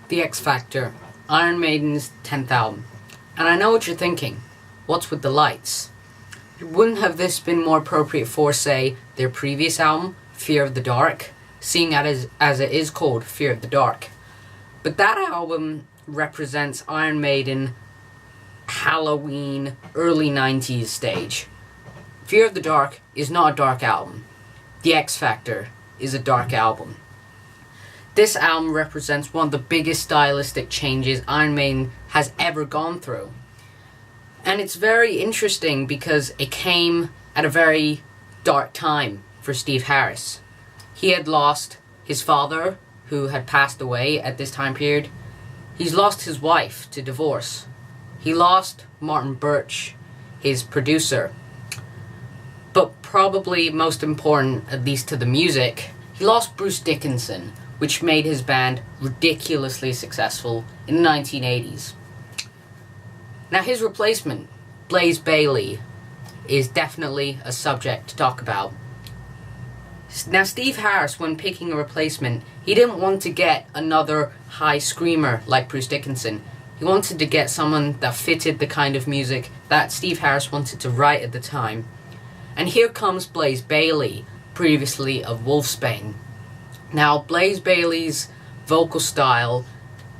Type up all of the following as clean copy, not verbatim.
The X Factor, Iron Maiden's 10th album. And I know what you're thinking. What's with the lights? Wouldn't have this been more appropriate for, say, their previous album, Fear of the Dark, seeing as it is called Fear of the Dark? But that album represents Iron Maiden Halloween, early 90s stage. Fear of the Dark is not a dark album. The X Factor is a dark album. This album represents one of the biggest stylistic changes Iron Maiden has ever gone through. And it's very interesting because it came at a very dark time for Steve Harris. He had lost his father, who had passed away at this time period. He's lost his wife to divorce. He lost Martin Birch, his producer. But probably most important, at least to the music, he lost Bruce Dickinson, which made his band ridiculously successful in the 1980s. Now his replacement, Blaze Bayley, is definitely a subject to talk about. Now Steve Harris, when picking a replacement, he didn't want to get another high screamer like Bruce Dickinson. He wanted to get someone that fitted the kind of music that Steve Harris wanted to write at the time. And here comes Blaze Bayley, previously of Wolfsbane. Now, Blaze Bayley's vocal style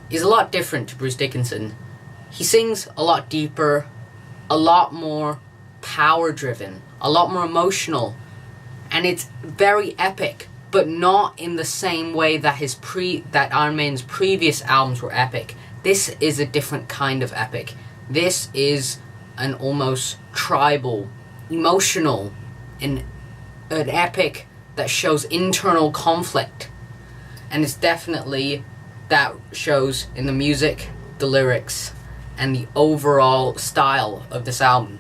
is a lot different to Bruce Dickinson. He sings a lot deeper, a lot more power-driven, a lot more emotional, and it's very epic, but not in the same way that that Iron Maiden's previous albums were epic. This is a different kind of epic. This is an almost tribal, emotional, and an epic that shows internal conflict. And it's definitely that shows in the music, the lyrics, and the overall style of this album.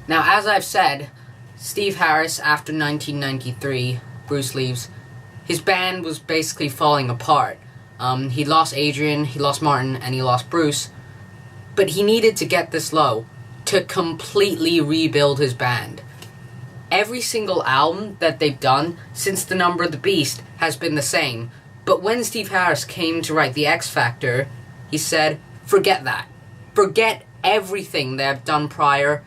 Now, as I've said, Steve Harris, after 1993, Bruce leaves, his band was basically falling apart. He lost Adrian, he lost Martin, and he lost Bruce. But he needed to get this low to completely rebuild his band. Every single album that they've done since The Number of the Beast has been the same. But when Steve Harris came to write The X Factor, he said, forget that. Forget everything they've done prior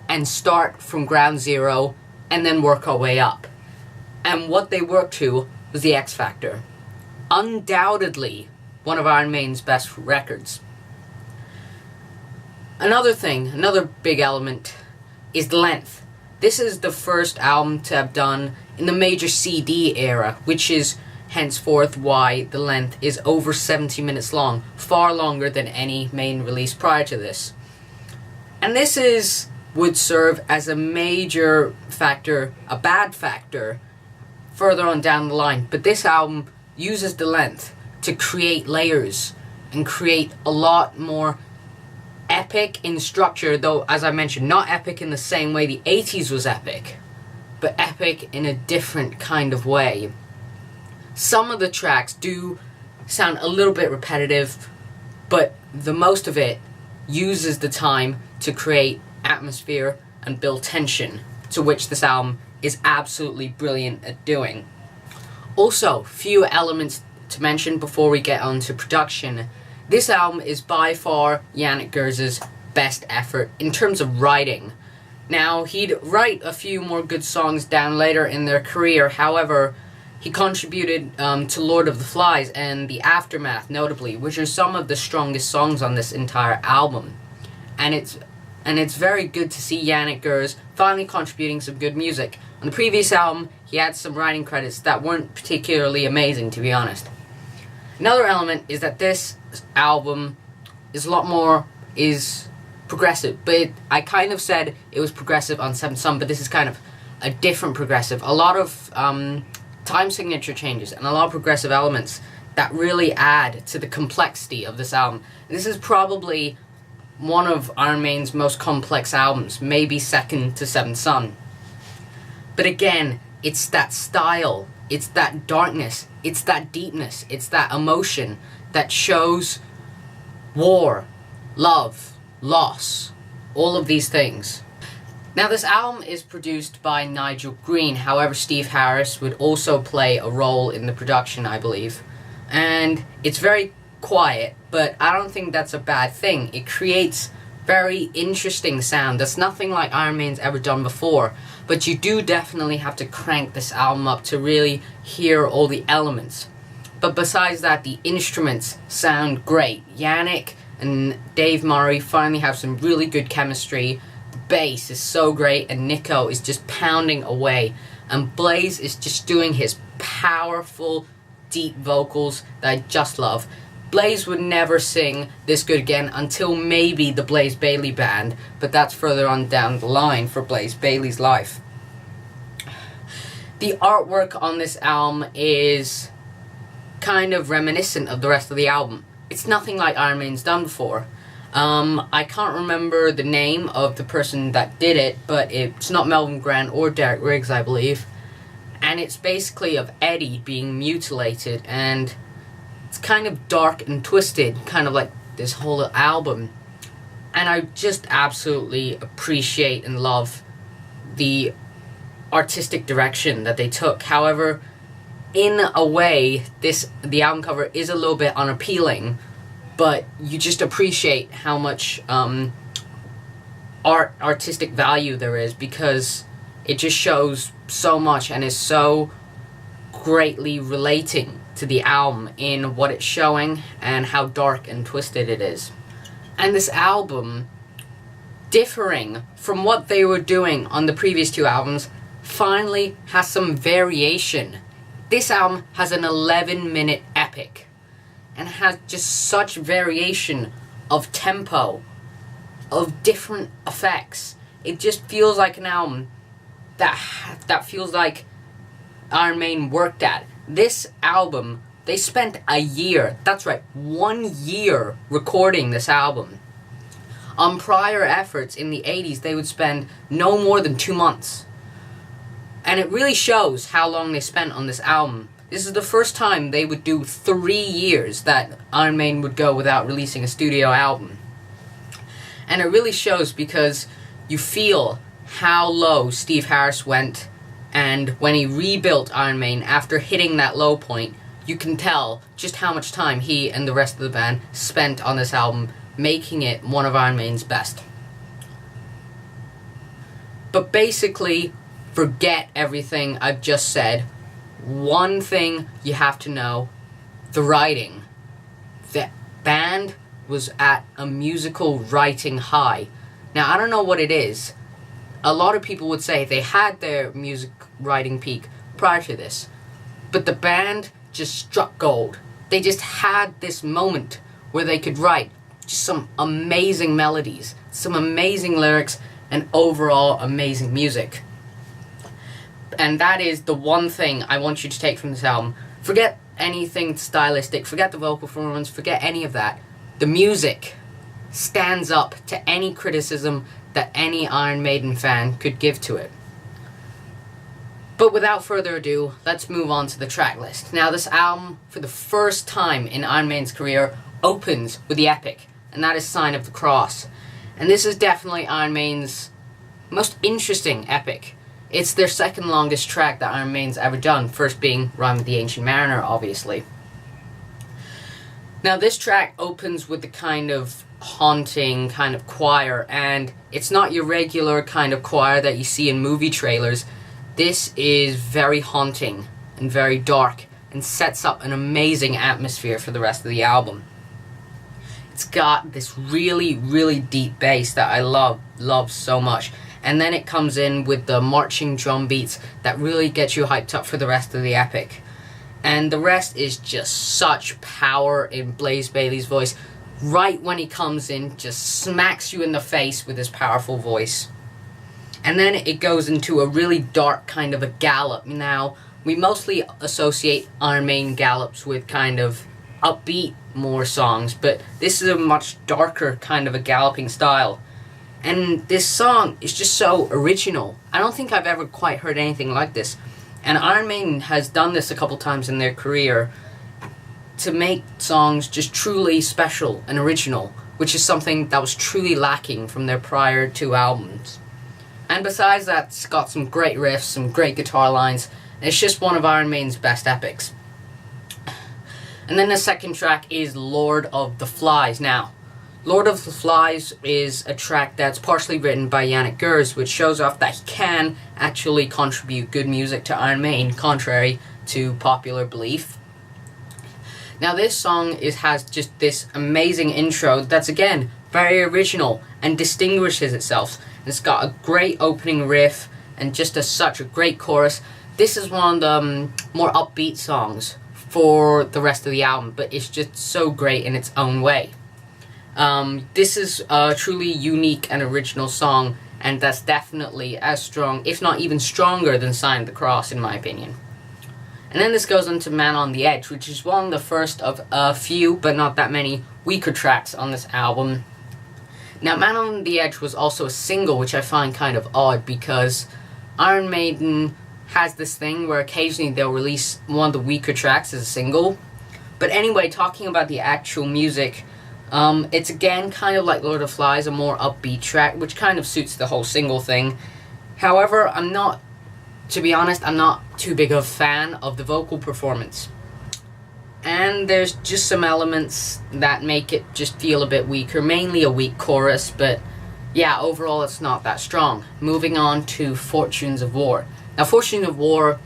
and start from ground zero and then work our way up. And what they worked to was The X Factor. Undoubtedly one of Iron Maiden's best records. Another big element is the length. This is the first album to have done in the major CD era, which is henceforth why the length is over 70 minutes long, far longer than any Maiden release prior to this. And this would serve as a major factor, a bad factor, further on down the line. But this album uses the length to create layers and create a lot more epic in structure, though, as I mentioned, not epic in the same way the 80s was epic, but epic in a different kind of way. Some of the tracks do sound a little bit repetitive, but the most of it uses the time to create atmosphere and build tension, to which this album is absolutely brilliant at doing. Also, few elements to mention before we get on to production. This album is by far Yannick Gerz's best effort in terms of writing. Now, he'd write a few more good songs down later in their career, however, he contributed to Lord of the Flies and The Aftermath, notably, which are some of the strongest songs on this entire album. And it's very good to see Yannick Gerz finally contributing some good music. On the previous album, he had some writing credits that weren't particularly amazing, to be honest. Another element is that this album is progressive, but I kind of said it was progressive on Seventh Son, but this is kind of a different progressive. A lot of time signature changes and a lot of progressive elements that really add to the complexity of this album. And this is probably one of Iron Maiden's most complex albums, maybe second to Seventh Son. But again, it's that style, it's that darkness, it's that deepness, it's that emotion that shows war, love, loss, all of these things. Now, this album is produced by Nigel Green, however Steve Harris would also play a role in the production, I believe. and it's very quiet, but I don't think that's a bad thing. It creates very interesting sound that's nothing like Iron Maiden's ever done before, but you do definitely have to crank this album up to really hear all the elements. But besides that, the instruments sound great. Yannick and Dave Murray finally have some really good chemistry. The bass is so great, and Nico is just pounding away, and Blaze is just doing his powerful, deep vocals that I just love. Blaze would never sing this good again until maybe the Blaze Bayley band, but that's further on down the line for Blaze Bayley's life. The artwork on this album is kind of reminiscent of the rest of the album. It's nothing like Iron Maiden's done before. I can't remember the name of the person that did it, but it's not Melvin Grant or Derek Riggs, I believe. And it's basically of Eddie being mutilated, and it's kind of dark and twisted, kind of like this whole album. And I just absolutely appreciate and love the artistic direction that they took. However, in a way, the album cover is a little bit unappealing, but you just appreciate how much artistic value there is, because it just shows so much and is so greatly relating to the album in what it's showing and how dark and twisted it is. And this album, differing from what they were doing on the previous two albums, finally has some variation. This album has an 11-minute epic and has just such variation of tempo, of different effects. It just feels like an album that feels like Iron Maiden worked at. This album, they spent a year, that's right, 1 year recording this album. On prior efforts in the 80s, they would spend no more than 2 months. And it really shows how long they spent on this album. This is the first time they would do 3 years that Iron Maiden would go without releasing a studio album. And it really shows because you feel how low Steve Harris went, and when he rebuilt Iron Maiden after hitting that low point, you can tell just how much time he and the rest of the band spent on this album, making it one of Iron Maiden's best. But basically, forget everything I've just said. One thing you have to know: the writing. The band was at a musical writing high. Now, I don't know what it is. A lot of people would say they had their music writing peak prior to this, but the band just struck gold. They just had this moment where they could write just some amazing melodies, some amazing lyrics, and overall amazing music. And that is the one thing I want you to take from this album. Forget anything stylistic, forget the vocal performance, forget any of that. The music stands up to any criticism that any Iron Maiden fan could give to it. But without further ado, let's move on to the track list. Now, this album, for the first time in Iron Maiden's career, opens with the epic, and that is Sign of the Cross. And this is definitely Iron Maiden's most interesting epic. It's their second longest track that Iron Maiden's ever done, first being Rhyme with the Ancient Mariner, obviously. Now, this track opens with the kind of haunting kind of choir, and it's not your regular kind of choir that you see in movie trailers. This is very haunting and very dark and sets up an amazing atmosphere for the rest of the album. It's got this really, really deep bass that I love so much. And then it comes in with the marching drum beats that really get you hyped up for the rest of the epic. And the rest is just such power in Blaze Bayley's voice. Right when he comes in, just smacks you in the face with his powerful voice. And then it goes into a really dark kind of a gallop. Now, we mostly associate Iron Maiden gallops with kind of upbeat more songs, but this is a much darker kind of a galloping style. And this song is just so original. I don't think I've ever quite heard anything like this. And Iron Maiden has done this a couple times in their career to make songs just truly special and original, which is something that was truly lacking from their prior two albums. And besides that, it's got some great riffs, some great guitar lines, and it's just one of Iron Maiden's best epics. And then the second track is Lord of the Flies. Now, Lord of the Flies is a track that's partially written by Yannick Gers, which shows off that he can actually contribute good music to Iron Maiden, contrary to popular belief. Now this song has just this amazing intro that's, again, very original and distinguishes itself. It's got a great opening riff and just such a great chorus. This is one of the more upbeat songs for the rest of the album, but it's just so great in its own way. This is a truly unique and original song, and that's definitely as strong, if not even stronger, than Sign of the Cross, in my opinion. And then this goes into Man on the Edge, which is one of the first of a few, but not that many, weaker tracks on this album. Now, Man on the Edge was also a single, which I find kind of odd, because Iron Maiden has this thing where occasionally they'll release one of the weaker tracks as a single. But anyway, talking about the actual music, it's again kind of like Lord of the Flies, a more upbeat track, which kind of suits the whole single thing. However, to be honest, I'm not too big of a fan of the vocal performance. And there's just some elements that make it just feel a bit weaker, mainly a weak chorus, but yeah, overall it's not that strong. Moving on to Fortunes of War. Now, Fortunes of War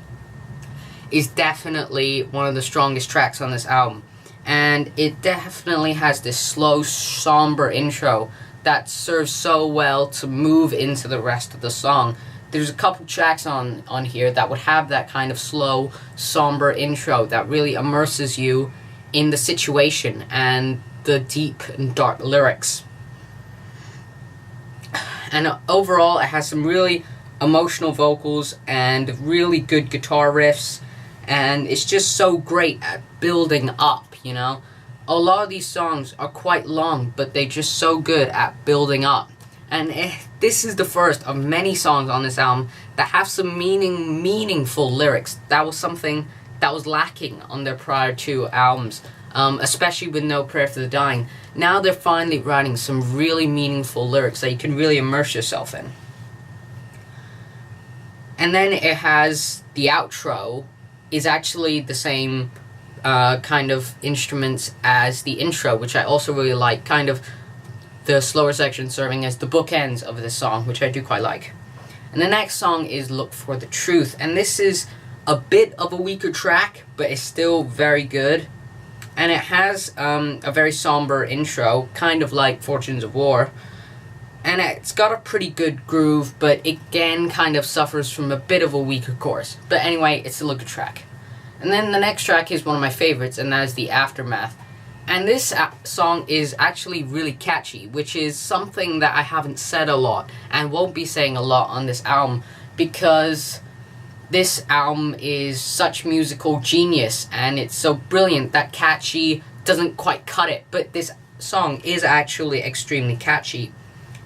is definitely one of the strongest tracks on this album. And it definitely has this slow, somber intro that serves so well to move into the rest of the song. There's a couple tracks on here that would have that kind of slow, somber intro that really immerses you in the situation and the deep and dark lyrics. And overall, it has some really emotional vocals and really good guitar riffs, and it's just so great at building up, you know. A lot of these songs are quite long, but they're just so good at building up. And this is the first of many songs on this album that have some meaningful lyrics. That was something that was lacking on their prior two albums, especially with No Prayer for the Dying. Now they're finally writing some really meaningful lyrics that you can really immerse yourself in. And then it has the outro is actually the same kind of instruments as the intro, which I also really like, kind of the slower section serving as the bookends of this song, which I do quite like. And the next song is Look for the Truth, and this is a bit of a weaker track, but it's still very good. And it has a very somber intro, kind of like Fortunes of War. And it's got a pretty good groove, but again kind of suffers from a bit of a weaker chorus. But anyway, it's still a good track. And then the next track is one of my favorites, and that is The Aftermath. And this song is actually really catchy, which is something that I haven't said a lot, and won't be saying a lot on this album, because this album is such musical genius, and it's so brilliant that catchy doesn't quite cut it. But this song is actually extremely catchy.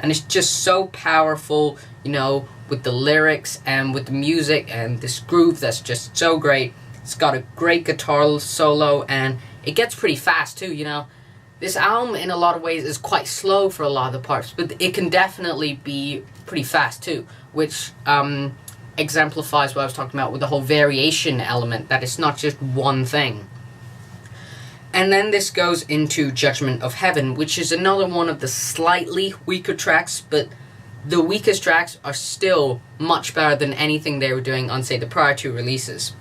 And it's just so powerful, you know, with the lyrics and with the music and this groove that's just so great. It's got a great guitar solo, and it gets pretty fast too, you know. This album in a lot of ways is quite slow for a lot of the parts, but it can definitely be pretty fast too, which exemplifies what I was talking about with the whole variation element, that it's not just one thing. And then this goes into Judgment of Heaven, which is another one of the slightly weaker tracks, but the weakest tracks are still much better than anything they were doing on, say, the prior two releases.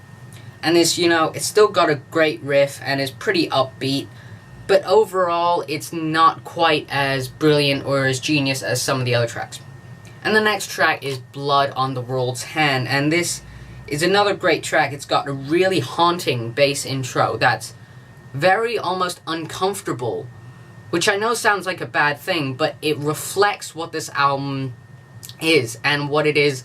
And this, you know, it's still got a great riff and is pretty upbeat, but overall it's not quite as brilliant or as genius as some of the other tracks. And the next track is Blood on the World's Hand, and this is another great track. It's got a really haunting bass intro that's very almost uncomfortable, which I know sounds like a bad thing, but it reflects what this album is and what it is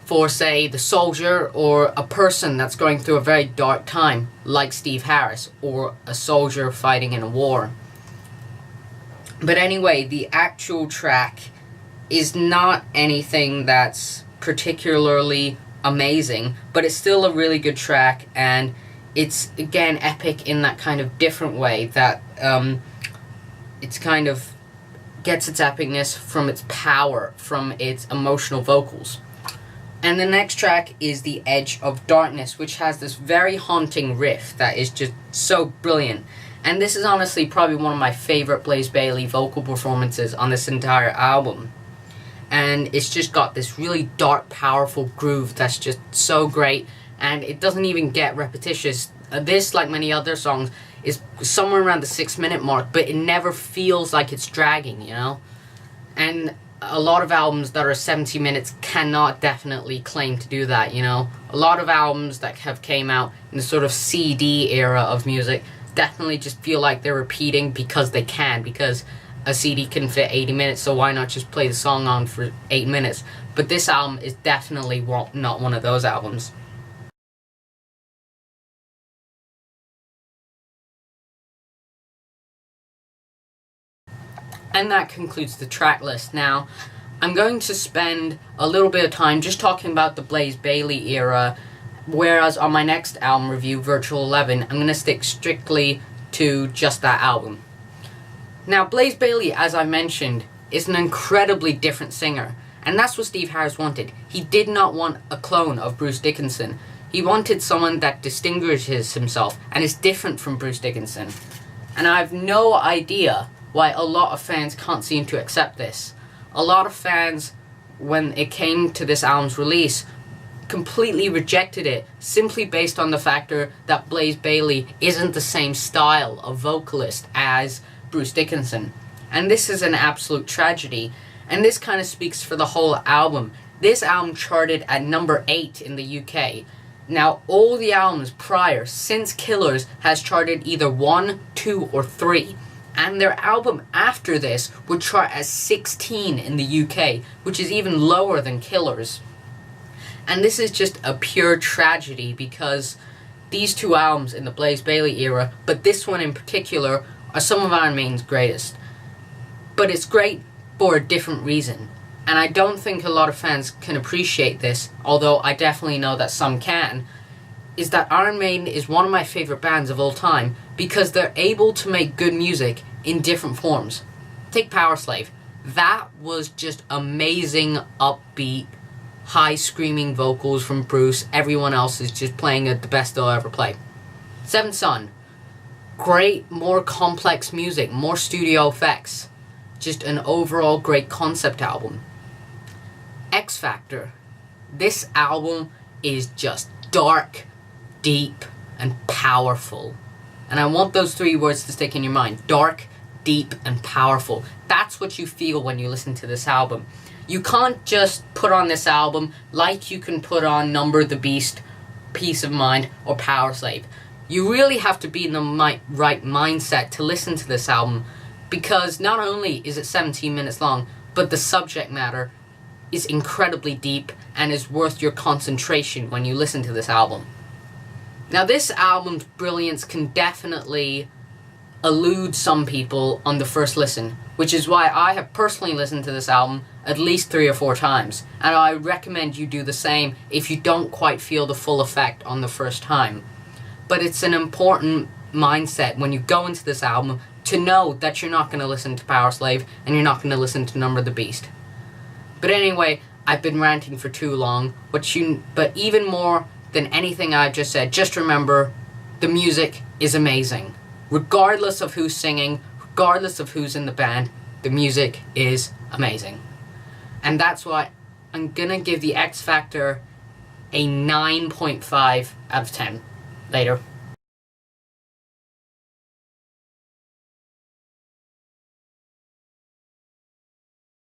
for, say, the soldier or a person that's going through a very dark time, like Steve Harris, or a soldier fighting in a war. But anyway, the actual track is not anything that's particularly amazing, but it's still a really good track, and it's, again, epic in that kind of different way, that it's kind of gets its epicness from its power, from its emotional vocals. And the next track is The Edge of Darkness, which has this very haunting riff that is just so brilliant. And this is honestly probably one of my favorite Blaze Bayley vocal performances on this entire album. And it's just got this really dark, powerful groove that's just so great, and it doesn't even get repetitious. This, like many other songs, is somewhere around the 6-minute mark, but it never feels like it's dragging, you know? And a lot of albums that are 70 minutes cannot definitely claim to do that, you know? A lot of albums that have came out in the sort of CD era of music definitely just feel like they're repeating because they can, because a CD can fit 80 minutes, so why not just play the song on for 8 minutes? But this album is definitely not one of those albums. And that concludes the track list. Now, I'm going to spend a little bit of time just talking about the Blaze Bayley era, whereas on my next album review, Virtual 11, I'm going to stick strictly to just that album. Now, Blaze Bayley, as I mentioned, is an incredibly different singer, and that's what Steve Harris wanted. He did not want a clone of Bruce Dickinson. He wanted someone that distinguishes himself and is different from Bruce Dickinson. And I have no idea why a lot of fans can't seem to accept this. A lot of fans, when it came to this album's release, completely rejected it simply based on the factor that Blaze Bayley isn't the same style of vocalist as Bruce Dickinson. And this is an absolute tragedy, and this kind of speaks for the whole album. This album charted at number 8 in the UK. Now, all the albums prior, since Killers, has charted either 1, 2, or 3. And their album after this would chart as 16 in the UK, which is even lower than Killers. And this is just a pure tragedy, because these two albums in the Blaze Bayley era, but this one in particular, are some of Iron Maiden's greatest. But it's great for a different reason. And I don't think a lot of fans can appreciate this, although I definitely know that some can, is that Iron Maiden is one of my favorite bands of all time because they're able to make good music in different forms. Take Powerslave. That was just amazing, upbeat, high screaming vocals from Bruce. Everyone else is just playing at the best they'll ever play. Seventh Son. Great, more complex music, more studio effects. Just an overall great concept album. X Factor. This album is just dark, deep, and powerful. And I want those 3 words to stick in your mind. Dark, deep, and powerful. That's what you feel when you listen to this album. You can't just put on this album like you can put on Number the Beast, Peace of Mind, or Powerslave. You really have to be in the right mindset to listen to this album, because not only is it 17 minutes long, but the subject matter is incredibly deep and is worth your concentration when you listen to this album. Now, this album's brilliance can definitely elude some people on the first listen, which is why I have personally listened to this album at least 3 or 4 times, and I recommend you do the same if you don't quite feel the full effect on the first time. But it's an important mindset when you go into this album to know that you're not going to listen to Powerslave and you're not going to listen to Number the Beast. But anyway, I've been ranting for too long, but even more than anything I've just said, just remember, the music is amazing. Regardless of who's singing, regardless of who's in the band, the music is amazing. And that's why I'm gonna give the X Factor a 9.5 out of 10. Later.